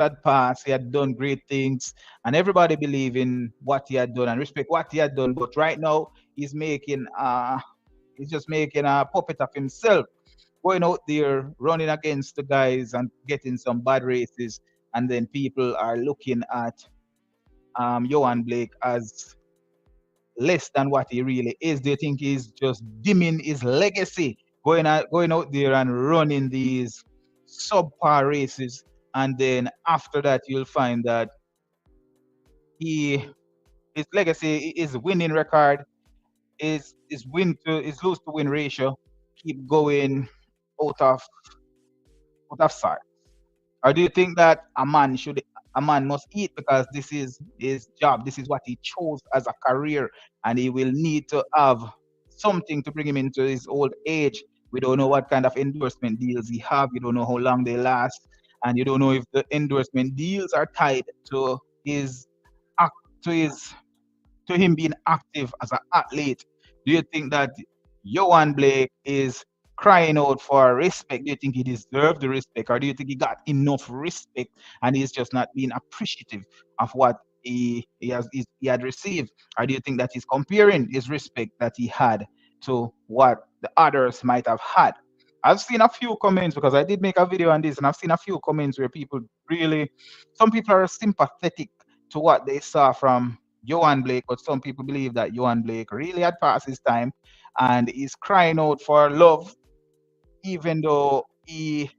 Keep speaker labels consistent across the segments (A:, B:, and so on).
A: had passed, he had done great things, and everybody believe in what he had done and respect what he had done. But right now, he's making he's just making a puppet of himself, going out there running against the guys and getting some bad races, and then people are looking at Yohan Blake as less than what he really is. They think he's just dimming his legacy, going out there and running these subpar races, and then after that you'll find that he his legacy is winning record, is lose to win ratio keep going out of sight. Or do you think that a man must eat because this is his job, this is what he chose as a career, and he will need to have something to bring him into his old age? We don't know what kind of endorsement deals he have. You don't know how long they last, and you don't know if the endorsement deals are tied to his act to his to him being active as an athlete. Do you think that Yohan Blake is crying out for respect? Do you think he deserves the respect, or do you think he got enough respect and he's just not being appreciative of what he had received? Or do you think that he's comparing his respect that he had to what the others might have had? I've seen a few comments because I did make a video on this, and I've seen a few comments where people really, some people are sympathetic to what they saw from Yohan Blake, but some people believe that Yohan Blake really had passed his time and is crying out for love, even though he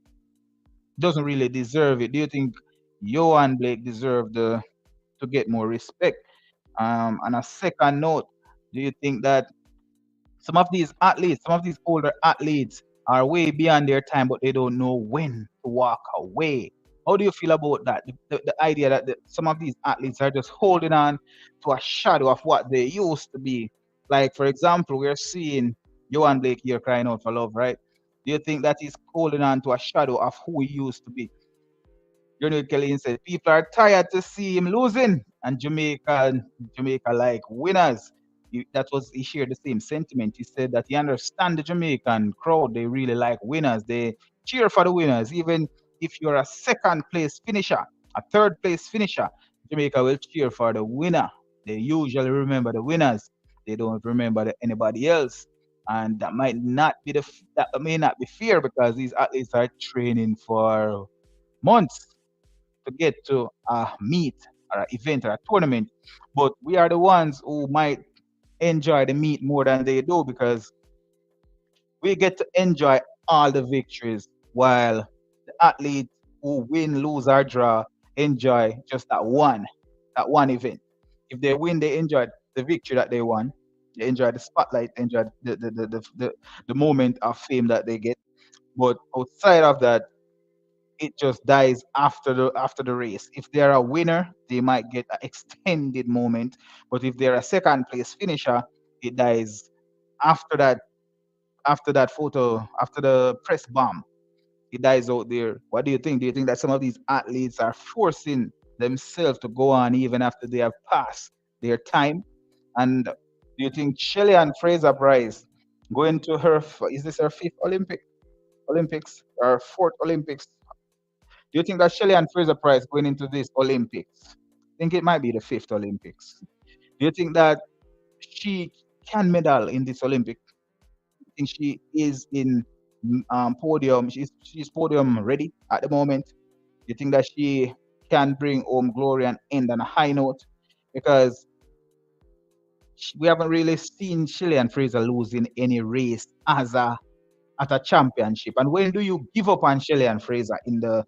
A: doesn't really deserve it. Do you think Yohan Blake deserved to get more respect? On a second note, do you think that some of these athletes, some of these older athletes, are way beyond their time, but they don't know when to walk away? How do you feel about that? The idea that some of these athletes are just holding on to a shadow of what they used to be. Like, for example, we're seeing Johan Blake here crying out for love, right? Do you think that he's holding on to a shadow of who he used to be? Jonah Kelly said, people are tired to see him losing, and Jamaica like winners. He shared the same sentiment. He said that he understand the Jamaican crowd. They really like winners. They cheer for the winners. Even if you're a second place finisher, a third place finisher, Jamaica will cheer for the winner. They usually remember the winners. They don't remember anybody else. And that may not be fair because these athletes are training for months to get to a meet or an event or a tournament. But we are the ones who might enjoy the meet more than they do because we get to enjoy all the victories while the athletes who win, lose, or draw enjoy just that one event. If they win, they enjoy the victory that they won. They enjoy the spotlight, enjoy the moment of fame that they get. But outside of that, it just dies after the race. If they're a winner, they might get an extended moment, but if they're a second place finisher, it dies after that photo, after the press bomb. It dies out there. What do you think? Do you think that some of these athletes are forcing themselves to go on even after they have passed their time? And do you think Shelley and Fraser Price going to is this her fifth Olympics or fourth Olympics? Do you think that Shelley and Fraser Price going into this Olympics? I think it might be the fifth Olympics. Do you think that she can medal in this Olympic? I think she is in podium. She's podium ready at the moment. Do you think that she can bring home glory and end on a high note? Because we haven't really seen Shelley and Fraser lose in any race at a championship. And when do you give up on Shelley and Fraser in the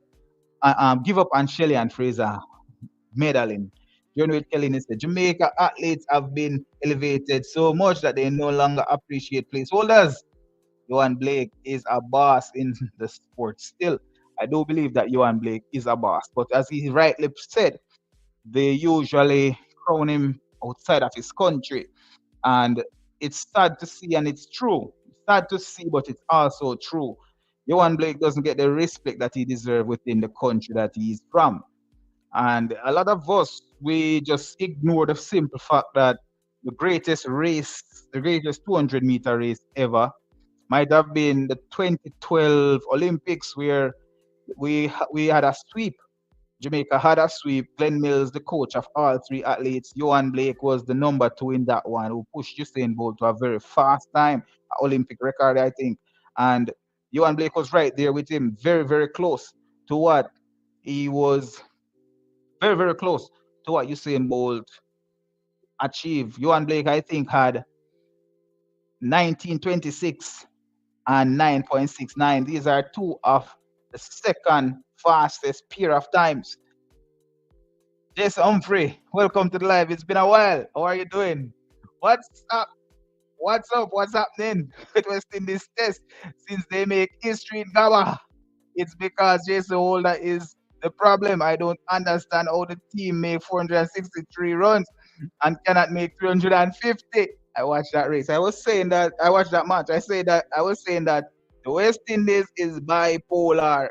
A: give up on Shelley and Fraser medaling? John Wade Kelly said, Jamaica athletes have been elevated so much that they no longer appreciate placeholders. Yohan Blake is a boss in the sport still. I do believe that Yohan Blake is a boss. But as he rightly said, they usually crown him outside of his country. And it's sad to see, and it's true. It's sad to see, but it's also true. Yohan Blake doesn't get the respect that he deserves within the country that he's from. And a lot of us, we just ignore the simple fact that the greatest race, the greatest 200-meter race ever, might have been the 2012 Olympics, where we had a sweep Jamaica had a sweep. Glenn Mills, the coach of all three athletes, Yohan Blake was the number two in that one, who pushed Usain Bolt to a very fast time, Olympic record, I think. And Yohan Blake was right there with him, very, very close to what he was, very, very close to what Usain Bolt achieved. Yohan Blake, I think, had 1926 and 9.69. These are two of the second fastest pair of times. Jason Humphrey, welcome to the live. It's been a while. How are you doing? What's up? What's up? What's happening with West Indies Test since they make history in Gaba? It's because Jason Holder is the problem. I don't understand how the team make 463 runs and cannot make 350. I watched that race. I was saying that I watched that match. I was saying that the West Indies is bipolar,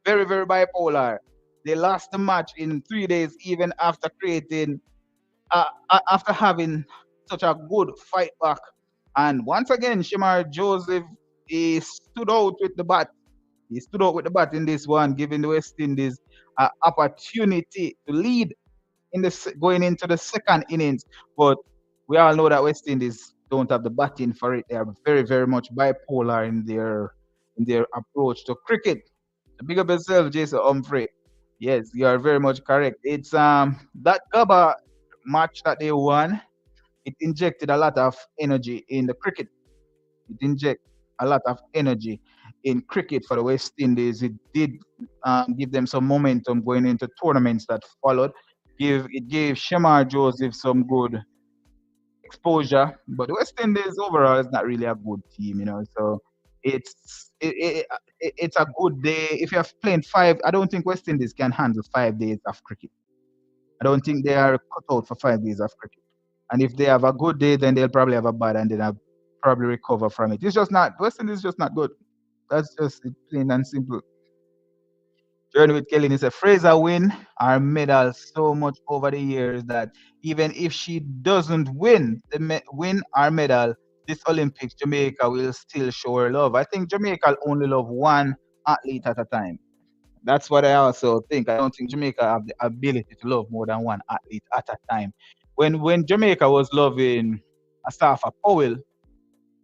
A: very, very bipolar. They lost the match in 3 days, even after after having such a good fight back. And once again, Shemar Joseph, he stood out with the bat. He stood out with the bat in this one, giving the West Indies an opportunity to lead in going into the second innings. But we all know that West Indies don't have the batting for it. They are very, very much bipolar in their approach to cricket. So big up yourself, Jason Humphrey. Yes, you are very much correct. It's that Gaba match that they won. It injected a lot of energy in the cricket. It inject a lot of energy in cricket for the West Indies. It did give them some momentum going into tournaments that followed. It gave Shamar Joseph some good exposure, but the West Indies overall is not really a good team, you know. So it's it's a good day if you're playing five. I don't think West Indies can handle 5 days of cricket. I don't think they are cut out for 5 days of cricket. And if they have a good day, then they'll probably have a bad, and then I'll probably recover from it. It's just not West Indies is just not good. That's just it, plain and simple. Journey with Kelly is a Fraser win our medal so much over the years that even if she doesn't win our medal this Olympics, Jamaica will still show her love. I think Jamaica only love one athlete at a time. That's what I also think. I don't think Jamaica have the ability to love more than one athlete at a time. When Jamaica was loving Asafa Powell,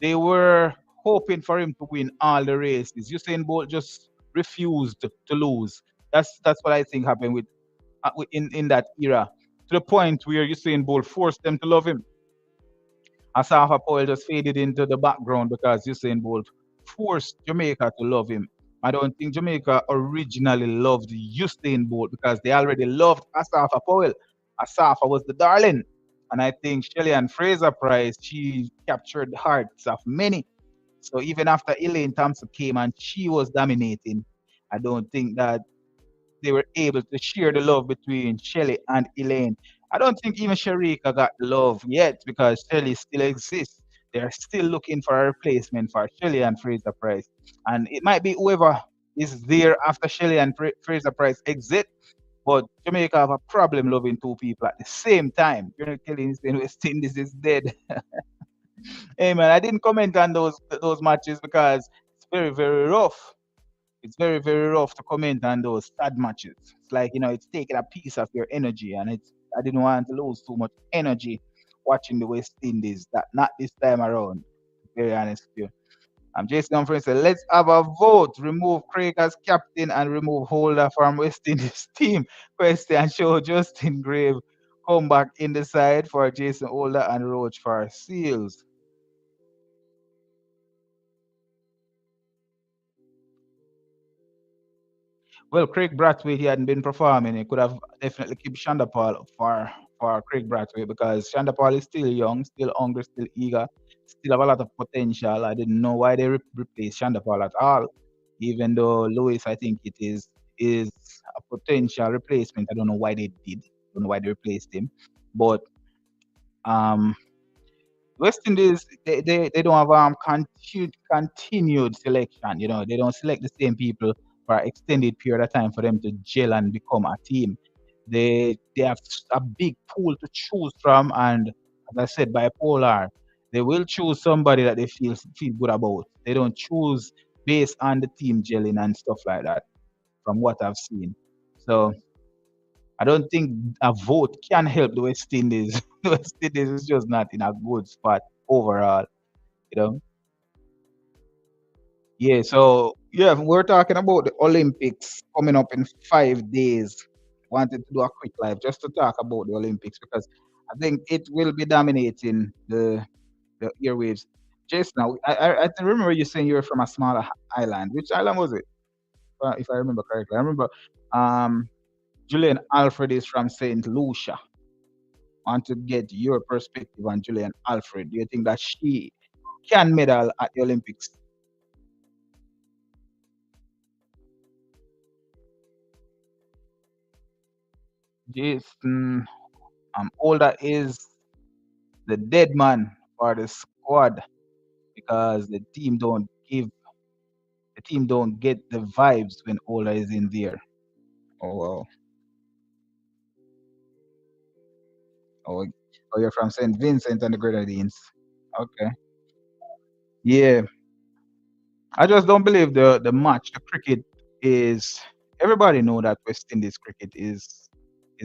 A: they were hoping for him to win all the races. Usain Bolt just refused to lose. That's what I think happened in that era, to the point where Usain Bolt forced them to love him. Asafa Powell just faded into the background because Usain Bolt forced Jamaica to love him. I don't think Jamaica originally loved Usain Bolt because they already loved Asafa Powell. Asafa was the darling. And I think Shelley and Fraser Price, she captured the hearts of many. So even after Elaine Thompson came and she was dominating, I don't think that they were able to share the love between Shelley and Elaine. I don't think even Sharika got the love yet because Shelley still exists. They're still looking for a replacement for Shelley and Fraser Price. And it might be whoever is there after Shelley and Fraser Price exit, but Jamaica have a problem loving two people at the same time. You're not killing saying West Indies is dead. Hey man, I didn't comment on those matches because it's very, very rough. It's very, very rough to comment on those sad matches. It's like, it's taking a piece of your energy, and I didn't want to lose too much energy watching the West Indies. That not this time around. To be very honest with you. I'm Jason Humphrey said, let's have a vote. Remove Craig as captain and remove Holder from West Indies team. Question show Justin Grave come back in the side for Jason Holder and Roach for Seals. Well, Craig Brathwaite, he hadn't been performing. He could have definitely kept Shandapal for Craig Brathwaite because Shandapal is still young, still hungry, still eager, still have a lot of potential. I didn't know why they replaced Shandapal at all, even though Lewis, I think is a potential replacement. I don't know why they did. I don't know why they replaced him, but um, West Indies, they don't have continued selection. They don't select the same people for an extended period of time for them to gel and become a team. They have a big pool to choose from, and as I said, bipolar. They will choose somebody that they feel good about. They don't choose based on the team gelling and stuff like that. From what I've seen, so I don't think a vote can help the West Indies. The West Indies is just not in a good spot overall, you know. Yeah, so yeah, we're talking about the Olympics coming up in 5 days. Wanted to do a quick live just to talk about the Olympics because I think it will be dominating the airwaves. Just now, I remember you saying you were from a smaller island. Which island was it? If I remember correctly, I remember um, Julian Alfred is from Saint Lucia. Want to get your perspective on Julian Alfred. Do you think that she can medal at the Olympics? Jason Older is the dead man for the squad because the team don't get the vibes when Ola is in there. Oh wow. Oh, oh you're from St. Vincent and the Grenadines. Okay. Yeah. I just don't believe the match, the cricket is everybody know that West Indies cricket is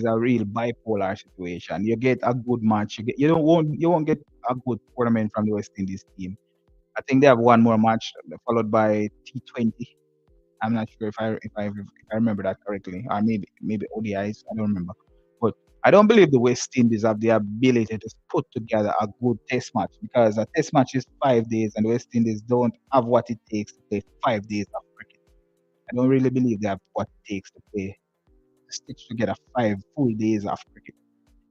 A: a real bipolar situation. You get a good match, you won't get a good tournament from the West Indies team. I think they have one more match followed by T20. I'm not sure if I remember that correctly, or maybe ODIs. I don't remember, but I don't believe the West Indies have the ability to put together a good Test match because a Test match is 5 days, and the West Indies don't have what it takes to play 5 days of cricket. I don't really believe they have what it takes to stitch together 5 full days of cricket.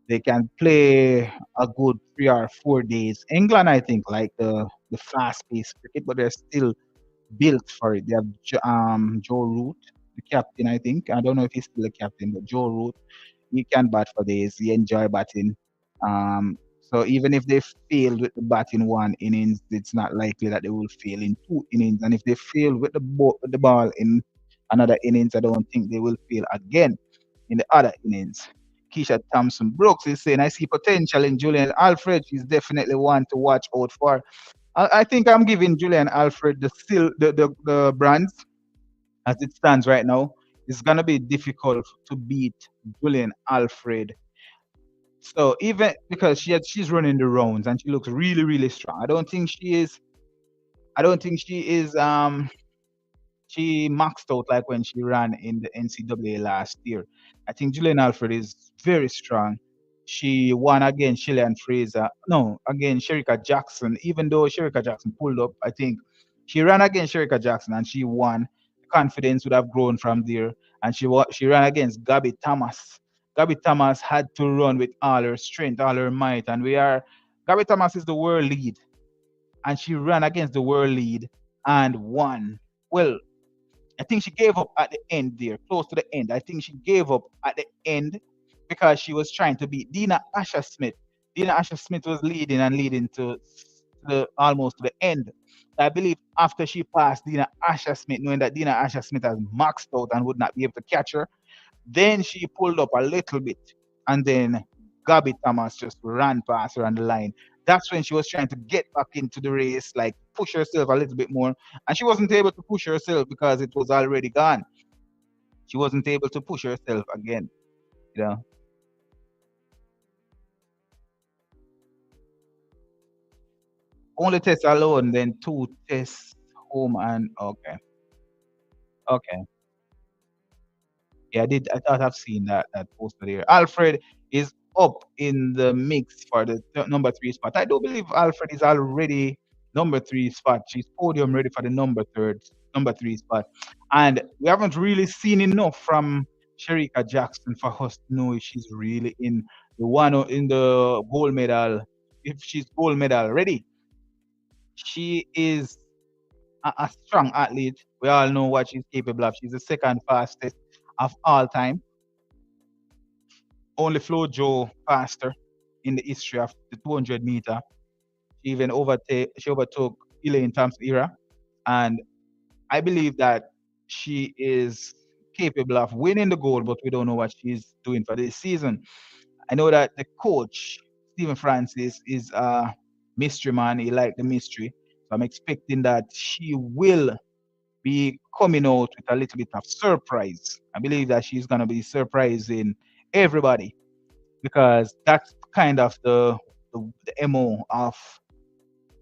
A: They can play a good 3 or 4 days. England, I think, like the fast-paced cricket, but they're still built for it. They have Joe Root, the captain, I think. I don't know if he's still the captain, but Joe Root, he can bat for days. He enjoy batting. So even if they fail with the bat in one innings, it's not likely that they will fail in 2 innings. And if they fail with with the ball in another innings, I don't think they will fail again in the other innings. Keisha Thompson Brooks is saying, I see potential in Julian Alfred. She's definitely one to watch out for. I think I'm giving Julian Alfred the bronze as it stands right now. It's gonna be difficult to beat Julian Alfred. So even because she's running the rounds and she looks really strong. I don't think she maxed out like when she ran in the NCAA last year. I think Julian Alfred is very strong. She won against Shillian Fraser. No, against Sherika Jackson. Even though Sherika Jackson pulled up, I think she ran against Sherika Jackson and she won. Confidence would have grown from there. And she ran against Gabby Thomas. Gabby Thomas had to run with all her strength, all her might. And Gabby Thomas is the world lead. And she ran against the world lead and won. Well, I think she gave up at the end there, close to the end. I think she gave up at the end because she was trying to beat Dina Asher Smith. Dina Asher Smith was leading to almost to the end. I believe after she passed Dina Asher Smith, knowing that Dina Asher Smith has maxed out and would not be able to catch her, then she pulled up a little bit, and then Gabby Thomas just ran past her on the line. That's when she was trying to get back into the race, like push herself a little bit more, and she wasn't able to push herself because it was already gone. She wasn't able to push herself again. You know, only tests alone, then two tests home and okay, okay. Yeah, I did. I thought I've seen that poster there. Alfred is up in the mix for the number three spot. I do believe Alfred is already number three spot. She's podium ready for the number three spot. And we haven't really seen enough from Sherika Jackson for us to know if she's really in in the gold medal. If she's gold medal ready, she is a strong athlete. We all know what she's capable of. She's the second fastest of all time. Only Flo Joe faster in the history of the 200 meter. She overtook Elaine Thompson era, and I believe that she is capable of winning the gold, but we don't know what she's doing for this season. I know that the coach Stephen Francis is a mystery man. He liked the mystery, so I'm expecting that she will be coming out with a little bit of surprise. I believe that she's gonna be surprising everybody, because that's kind of the MO of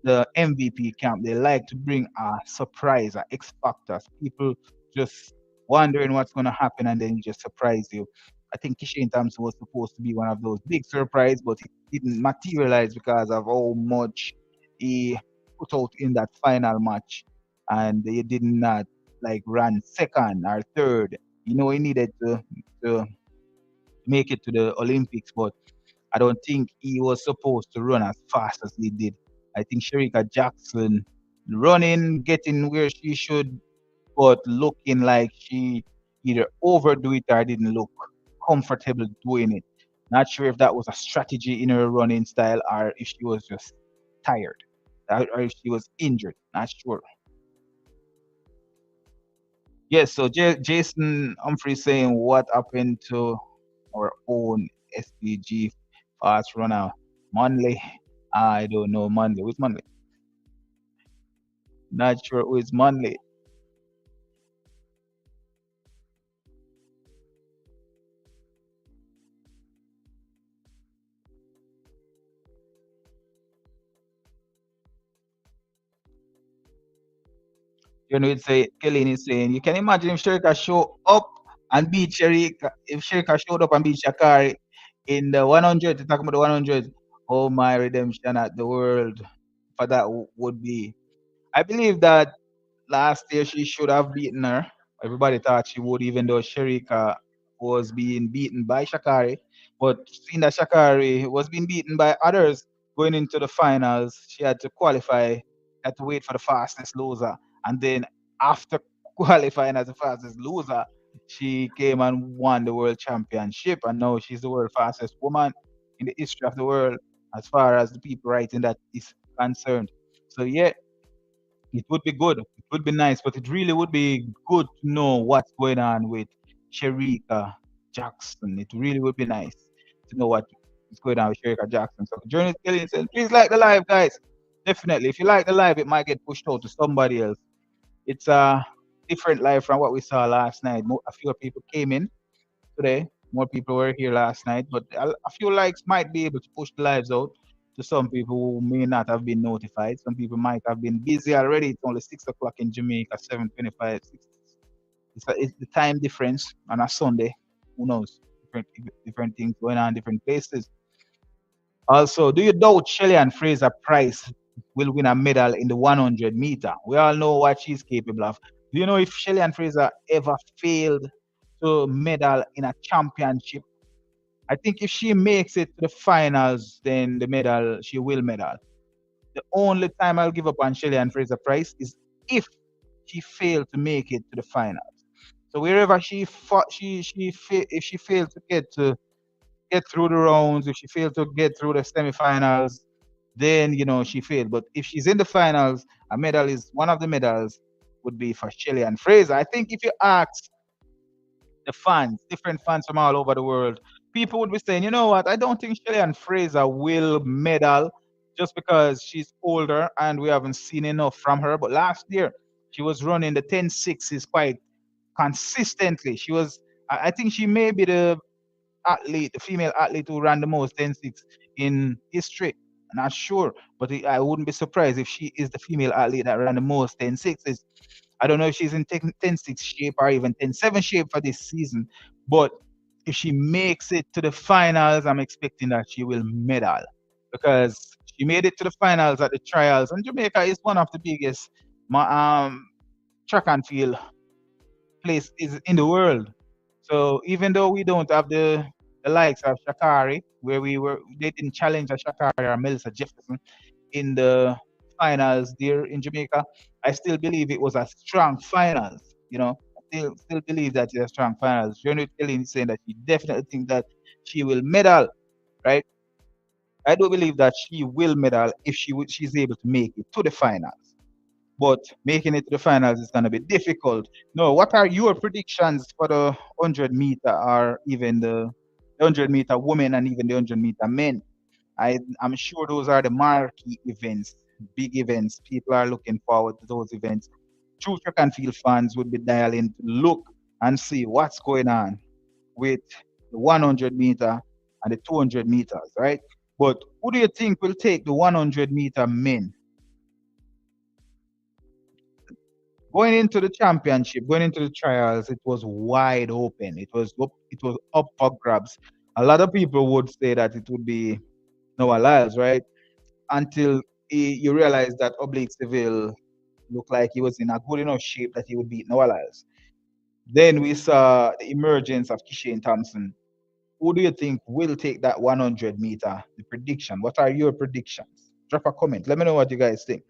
A: the MVP camp. They like to bring a surprise, a X factors. People just wondering what's going to happen, and then he just surprise you. I think Kishane Thompson was supposed to be one of those big surprise, but it didn't materialize because of how much he put out in that final match, and he did not like run second or third. You know, he needed to make it to the Olympics, but I don't think he was supposed to run as fast as he did. I think Sherika Jackson running, getting where she should, but looking like she either overdo it or didn't look comfortable doing it. Not sure if that was a strategy in her running style or if she was just tired or if she was injured. Not sure. Yes, so Jason Humphrey saying what happened to our own SPG fast runner, Monley. I don't know Monley. Who's Monley? Not sure who is Monley. You know, it's say Kelly is saying you can imagine if Sherika show up and beat Sherika, if Sherika showed up and beat Shakari in the 100, to talk about the 100. Oh my redemption at the world for that would be. I believe that last year she should have beaten her. Everybody thought she would, even though Sherika was being beaten by Shakari. But seeing that Shakari was being beaten by others going into the finals, she had to qualify, had to wait for the fastest loser. And then after qualifying as the fastest loser, she came and won the world championship. And now she's the world fastest woman in the history of the world, as far as the people writing that is concerned. So yeah, it would be good. It would be nice, but it really would be good to know what's going on with Sherika Jackson. It really would be nice to know what is going on with Sherika Jackson. So, Journey Kelly said, please like the live, guys. Definitely. If you like the live, it might get pushed out to somebody else. It's a different live from what we saw last night. A few people came in today. More people were here last night, but a few likes might be able to push the lives out to some people who may not have been notified. Some people might have been busy already. It's only 6 o'clock in Jamaica, 7:25. It's the time difference on a Sunday. Who knows? Different things going on, different places. Also, do you doubt Shelly and Fraser Price will win a medal in the 100 meter? We all know what she's capable of. Do you know if Shelly and Fraser ever failed to medal in a championship? I think if she makes it to the finals, then the medal she will medal. The only time I'll give up on Shelly and Fraser Price is if she failed to make it to the finals. So wherever she fought, if she failed to get through the rounds, if she failed to get through the semifinals, then she failed. But if she's in the finals, a medal is one of the medals would be for Shelly and Fraser. I think if you ask the fans, different fans from all over the world, people would be saying, you know what, I don't think Shelly and Fraser will medal just because she's older and we haven't seen enough from her. But last year, she was running the 10-6s quite consistently. I think she may be the female athlete who ran the most 10-6 in history. I'm not sure, but I wouldn't be surprised if she is the female athlete that ran the most 10-6s. I don't know if she's in 10-6 shape or even 10-7 shape for this season, but if she makes it to the finals, I'm expecting that she will medal because she made it to the finals at the trials, and Jamaica is one of the biggest track and field place is in the world. So even though we don't have the likes of Shakari, where they didn't challenge a Shakari or Melissa Jefferson in the finals there in Jamaica, I still believe it was a strong finals. I still believe that it's a strong finals. Janet Kelly is saying that she definitely thinks that she will medal, right? I do believe that she will medal if she's able to make it to the finals. But making it to the finals is going to be difficult. No, what are your predictions for the 100 meter or even the 100 meter women and even the 100 meter men? I'm sure those are the marquee events, big events. People are looking forward to those events. True track and field fans would be dialing to look and see what's going on with the 100 meter and the 200 meters, right? But who do you think will take the 100-meter men? Going into the championship, going into the trials, it was wide open. It was up for grabs. A lot of people would say that it would be Noah Lyles, right? Until you realize that Oblique Seville looked like he was in a good enough shape that he would beat Noah Lyles. Then we saw the emergence of Kishane Thompson. Who do you think will take that 100-meter? The prediction. What are your predictions? Drop a comment. Let me know what you guys think.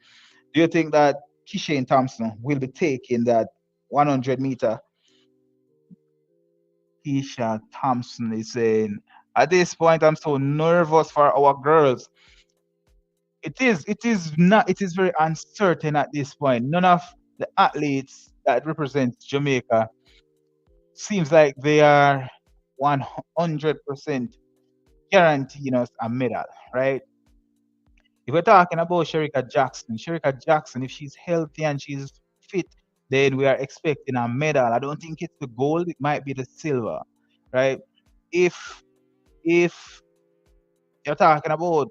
A: Do you think that Kishane Thompson will be taking that 100-meter? Keisha Thompson is saying, at this point, I'm so nervous for our girls. It is very uncertain at this point. None of the athletes that represent Jamaica seems like they are 100% guaranteeing us a medal, right? If we're talking about Sherika Jackson, if she's healthy and she's fit, then we are expecting a medal. I don't think it's the gold, it might be the silver, right? If if you're talking about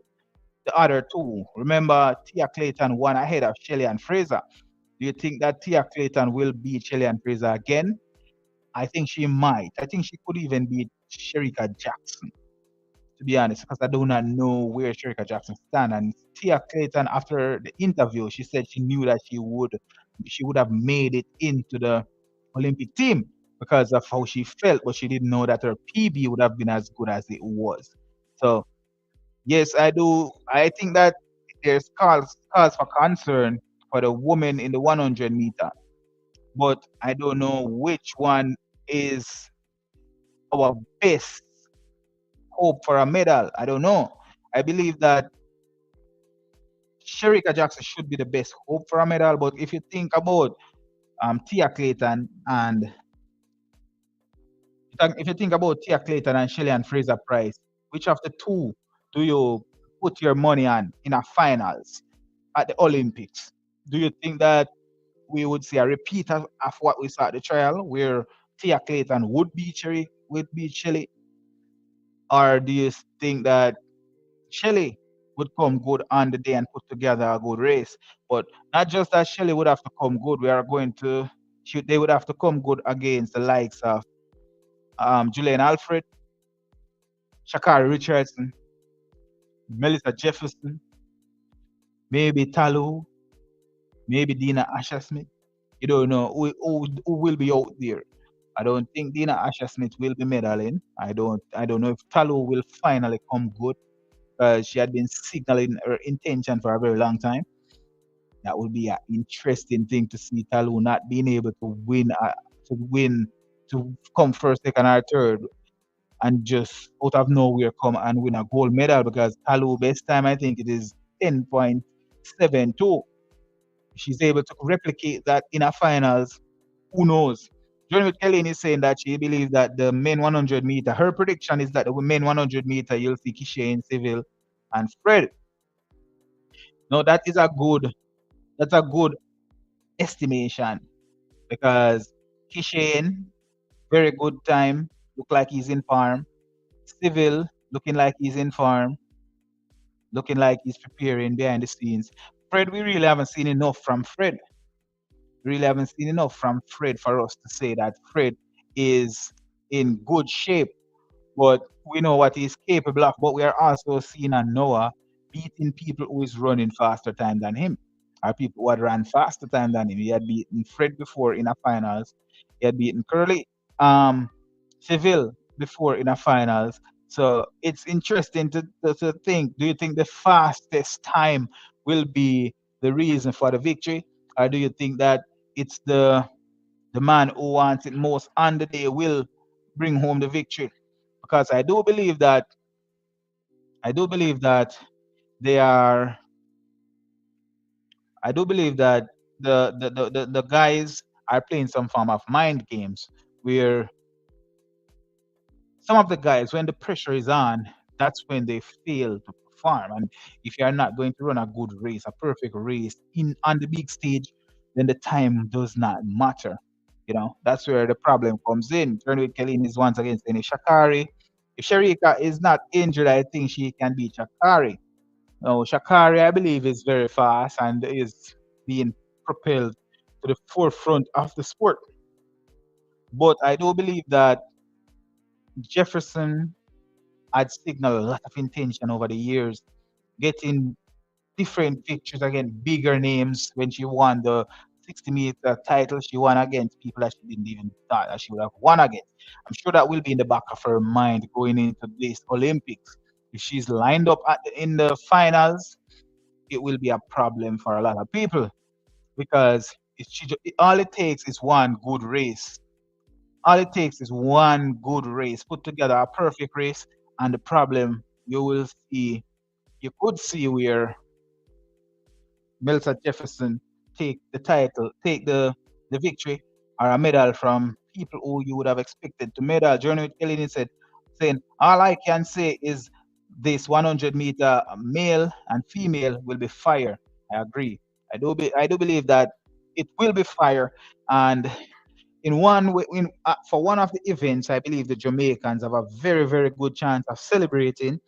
A: the other two, remember Tia Clayton won ahead of Shelly and Fraser. Do you think that Tia Clayton will beat Shelly and Fraser again? I think she might. I think she could even beat Sherika Jackson, to be honest, because I do not know where Sherika Jackson stand. And Tia Clayton, after the interview, she said she knew that she would have made it into the Olympic team because of how she felt, but she didn't know that her PB would have been as good as it was. So yes, I do. I think that there's cause for concern for the woman in the 100 meter, but I don't know which one is our best hope for a medal. I don't know. I believe that Sherika Jackson should be the best hope for a medal. But if you think about Tia Clayton and if you think about Tia Clayton and Shelly and Fraser Price, which of the two do you put your money on in a finals at the Olympics? Do you think that we would see a repeat of what we saw at the trial, where Tia Clayton would beat Shelly, or do you think that Shelley would come good on the day and put together a good race? But not just that Shelley would have to come good, we are going to shoot, they would have to come good against the likes of Julian Alfred, Shakari Richardson, Melissa Jefferson, maybe Talu, maybe Dina Asher Smith. You don't know who will be out there. I don't think Dina Asher Smith will be medaling. I don't know if Talu will finally come good because she had been signaling her intention for a very long time. That would be an interesting thing to see Talu not being able to win, to come first, second, or third, and just out of nowhere come and win a gold medal because Talu best time I think it is 10.72. She's able to replicate that in a finals. Who knows? Johnny Kellyn is saying that she believes that the men 100 meter, her prediction is that the men 100 meter, you'll see Kishane, Civil, and Fred. No, that's a good estimation because Kishane, very good time, look like he's in farm. Civil, looking like he's in farm, looking like he's preparing behind the scenes. Fred, we really haven't seen enough from Fred. Really haven't seen enough from Fred for us to say that Fred is in good shape, but we know what he's capable of. But we are also seeing a Noah beating people who is running faster time than him, or people who had ran faster time than him. He had beaten Fred before in a finals. He had beaten Curly, um, Seville before in a finals. So it's interesting to think. Do you think the fastest time will be the reason for the victory, or do you think that it's the man who wants it most on the day will bring home the victory? Because I do believe that they are I do believe that the guys are playing some form of mind games where some of the guys, when the pressure is on, that's when they fail to perform. And if you're not going to run a good race, a perfect race in on the big stage, then the time does not matter. That's where the problem comes in. Turnwood Kelly is once again saying Shakari. If Sharika is not injured, I think she can beat Shakari. Now, Shakari, I believe, is very fast and is being propelled to the forefront of the sport. But I do believe that Jefferson had signaled a lot of intention over the years, getting different victories against bigger names. When she won the 60-meter title, she won against people that she didn't even thought that she would have won against. I'm sure that will be in the back of her mind going into this Olympics. If she's lined up in the finals, it will be a problem for a lot of people because all it takes is one good race. All it takes is one good race, put together a perfect race, and the problem you will see, you could see where Melissa Jefferson take the title, take the victory or a medal from people who you would have expected to medal. Journey with Kelly said, saying, all I can say is this 100-meter male and female will be fire. I agree. I do believe that it will be fire. And in one way, for one of the events, I believe the Jamaicans have a very, very good chance of celebrating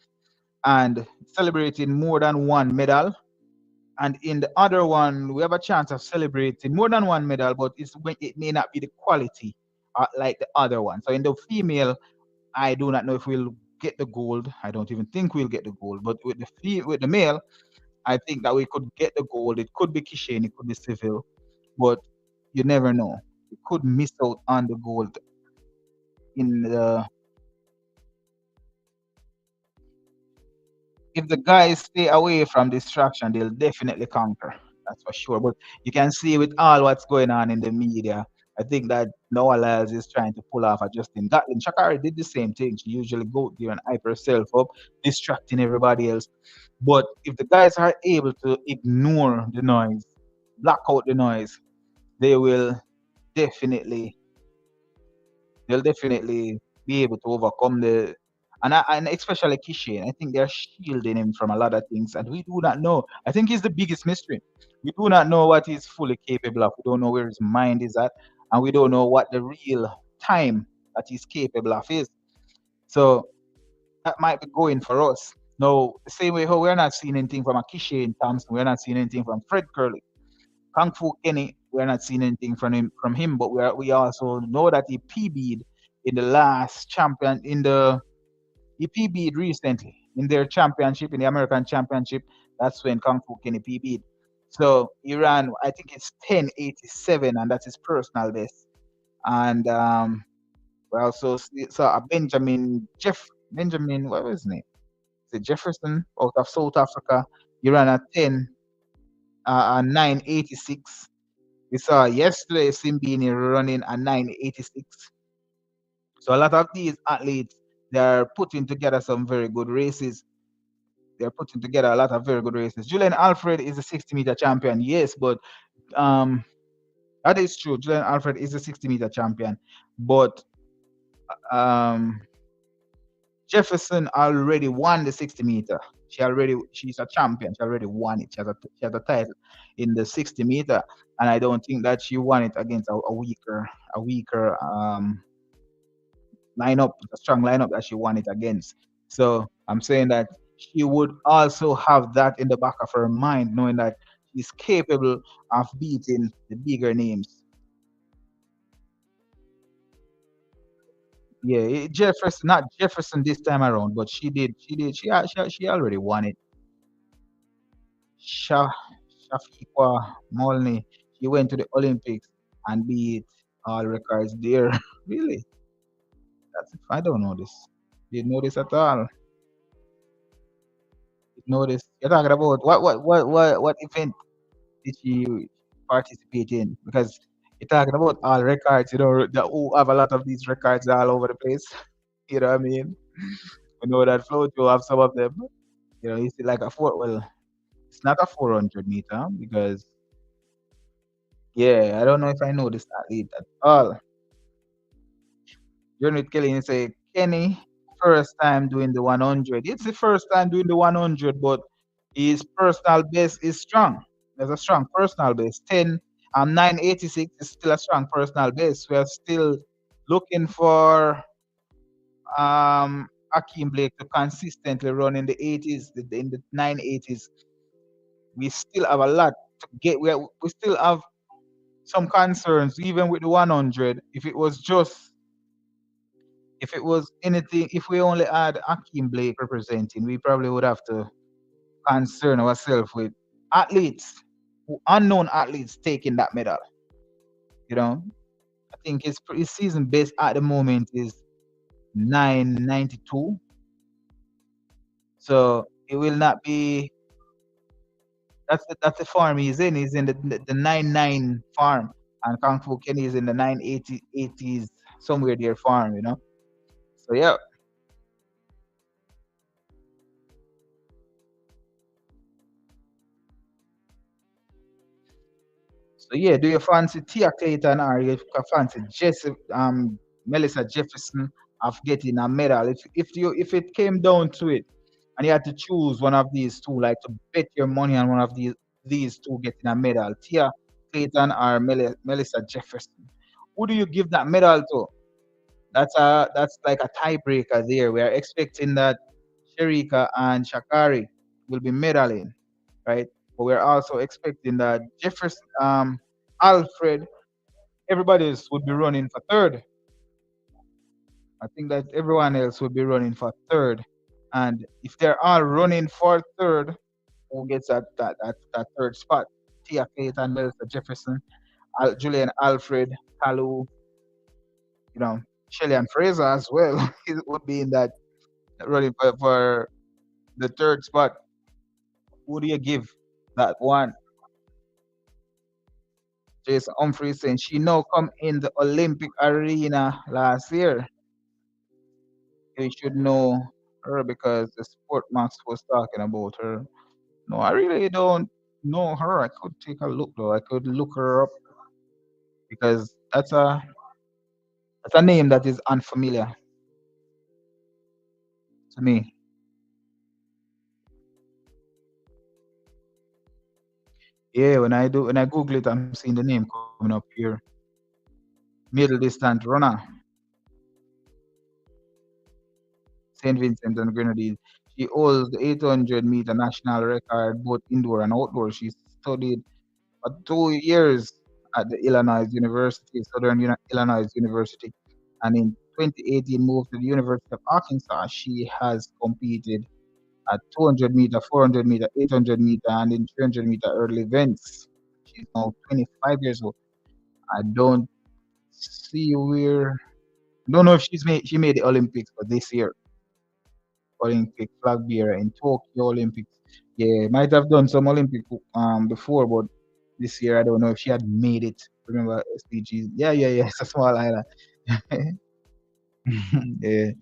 A: and celebrating more than one medal, and in the other one, we have a chance of celebrating more than one medal, but it may not be the quality like the other one. So in the female, I do not know if we'll get the gold. I don't even think we'll get the gold. But with with the male, I think that we could get the gold. It could be Kishen, it could be Civil, but you never know. You could miss out on the gold in the if the guys stay away from distraction, they'll definitely conquer. That's for sure. But you can see with all what's going on in the media, I think that Noah Lyles is trying to pull off a Justin Gatlin. Shakari did the same thing. She usually go there and hype herself up, distracting everybody else. But if the guys are able to ignore the noise, block out the noise, they will definitely they'll definitely be able to overcome the and especially Kishin. I think they're shielding him from a lot of things, and we do not know. I think he's the biggest mystery. We do not know what he's fully capable of. We don't know where his mind is at, and we don't know what the real time that he's capable of is. So that might be going for us. No, the same way how we're not seeing anything from a Kishin Thompson, we're not seeing anything from Fred Curley. Kung Fu Kenny, we're not seeing anything from him, but we also know that he PB'd in the last champion in the he PB'd recently in their championship, in the American Championship. That's when Kung Fu Kenny PB'd. So he ran, I think it's 10:87, and that's his personal best. And we also saw a Benjamin, what was his name? Is it Jefferson out of South Africa? He ran a 9:86. We saw yesterday Simbini running a 9:86. So a lot of these athletes, they're putting together some very good races. They're putting together a lot of very good races. Julian Alfred is a 60-meter champion, yes, but um, that is true. Julian Alfred is a 60-meter champion, but um, Jefferson already won the 60-meter. She's a champion. She already won it. She has a title in the 60-meter, and I don't think that she won it against a weaker lineup, a strong lineup that she won it against. So I'm saying that she would also have that in the back of her mind, knowing that she's capable of beating the bigger names. Yeah, Jefferson, not Jefferson this time around, but she already won it. Sha, Shafiqua Molney, she went to the Olympics and beat all records there. Really? I don't know this. Didn't know this at all. Notice you're talking about what event did you participate in? Because you're talking about all records, that who have a lot of these records all over the place. You know what I mean? We know that Flojo have some of them. You see like it's not a 400-meter because yeah, I don't know if I know this athlete at all. Unit Kelly say Kenny first time doing the 100. It's the first time doing the 100, but his personal best is strong. There's a strong personal best. 986 is still a strong personal best. We are still looking for Akeem Blake to consistently run in the 80s, in the 980s, we still have a lot to get. We still have some concerns, even with the 100. If it was anything, if we only had Akeem Blake representing, we probably would have to concern ourselves with athletes, unknown athletes taking that medal. You know, I think his season best at the moment is 992. So it will not be. That's the farm he's in. He's in the 99 farm, and Kung Fu Kenny is in the 980s somewhere there farm. So yeah. So yeah, do you fancy Tia Clayton or you fancy Melissa Jefferson of getting a medal? If it came down to it and you had to choose one of these two, like to bet your money on one of these two getting a medal, Tia Clayton or Melissa Jefferson, who do you give that medal to? That's like a tiebreaker there. We are expecting that Sherika and Shakari will be medaling, right? But we're also expecting that Jefferson, Alfred, everybody else would be running for third. I think that everyone else would be running for third. And if they're all running for third, who gets that third spot? Tia Kate and Melissa Jefferson, Julian Alfred, Kalu, you know, Shelly and Fraser as well. It would be in that running for the third spot. Who do you give that one? Jason Humphreys saying she now come in the Olympic arena last year. You should know her because the Sport Max was talking about her. No, I really don't know her. I could take a look though. I could look her up because that's a name that is unfamiliar to me. Yeah, when I Google it, I'm seeing the name coming up here. Middle distance runner, St. Vincent and Grenadines. She holds the 800-meter national record both indoor and outdoor. She studied for 2 years at the Illinois University, and in 2018 moved to the University of Arkansas. She has competed at 200 meter, 400 meter, 800 meter, and in 300 meter early events. She's now 25 years old. I don't see where. I don't know if she made the Olympics for this year. Olympic flag bearer in Tokyo Olympics. Yeah, might have done some Olympic before, but this year I don't know if she had made it. Remember SPG? Yeah, yeah, yeah. It's a small island. Yeah.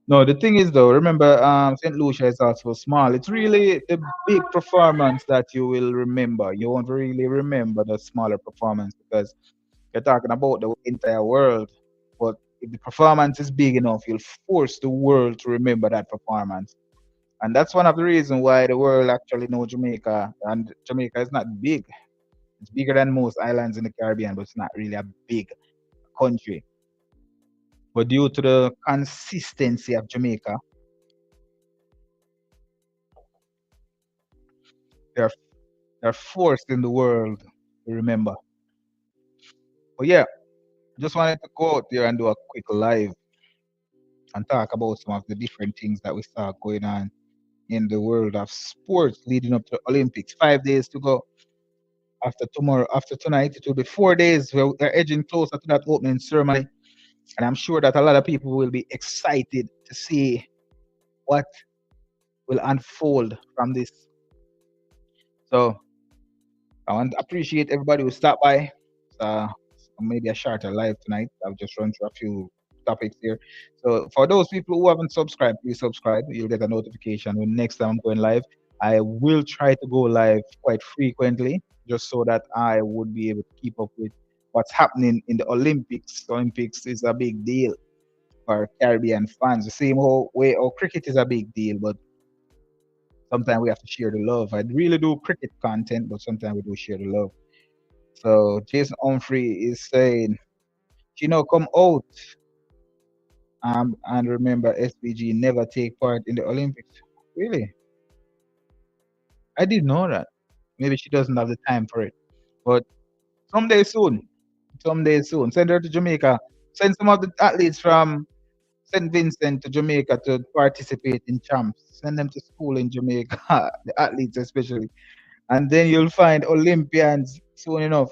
A: No, the thing is though, remember St. Lucia is also small. It's really the big performance that you will remember. You won't really remember the smaller performance because you're talking about the entire world. But if the performance is big enough, you'll force the world to remember that performance. And that's one of the reasons why the world actually know Jamaica. And Jamaica is not big. It's bigger than most islands in the Caribbean, but it's not really a big country. But due to the consistency of Jamaica, they're they're forced in the world to remember. But yeah, just wanted to go out there and do a quick live and talk about some of the different things that we saw going on in the world of sports leading up to the Olympics. 5 days to go. After tomorrow, after tonight, it will be 4 days. We're edging closer to that opening ceremony. And I'm sure that a lot of people will be excited to see what will unfold from this. So I want to appreciate everybody who stopped by. Uh, maybe a shorter live tonight. I've just run through a few topics here. So for those people who haven't subscribed, please subscribe. You'll get a notification when next time I'm going live. I will try to go live quite frequently, just so that I would be able to keep up with what's happening in the Olympics. The Olympics is a big deal for Caribbean fans. The same way how cricket is a big deal, but sometimes we have to share the love. I really do cricket content, but sometimes we do share the love. So Jason Humphrey is saying, come out. And remember, SPG never take part in the Olympics. Really, I didn't know that. Maybe she doesn't have the time for it. But someday soon, someday soon, send her to Jamaica. Send some of the athletes from St. Vincent to Jamaica to participate in champs. Send them to school in Jamaica, the athletes especially. And then you'll find Olympians soon enough.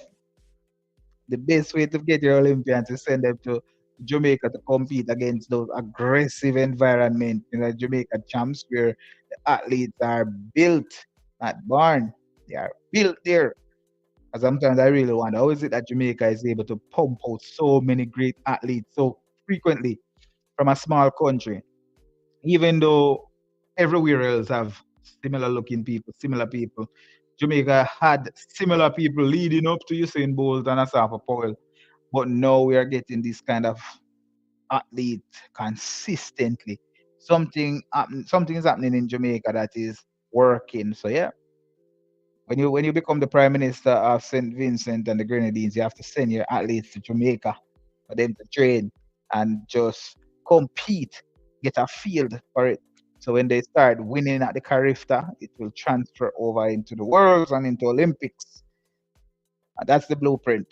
A: The best way to get your Olympians is send them to Jamaica to compete against those aggressive environment in the Jamaica champs where the athletes are built, not born. They are built there. And sometimes I really wonder how is it that Jamaica is able to pump out so many great athletes so frequently from a small country, even though everywhere else have similar looking people, similar people. Jamaica had similar people leading up to Usain Bolt and Asafa Powell, but now we are getting this kind of athlete consistently. Something is happening in Jamaica that is working. So yeah, when you become the prime minister of St. Vincent and the Grenadines, you have to send your athletes to Jamaica for them to train and just compete, get a field for it. So when they start winning at the Carifta, it will transfer over into the Worlds and into Olympics. And that's the blueprint.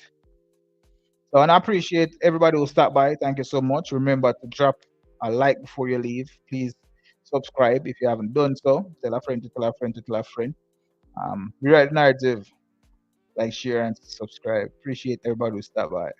A: So and I appreciate everybody who stopped by. Thank you so much. Remember to drop a like before you leave. Please subscribe if you haven't done so. Tell a friend to tell a friend to tell a friend. Rewrite narrative, like, share, and subscribe. Appreciate everybody who stopped by.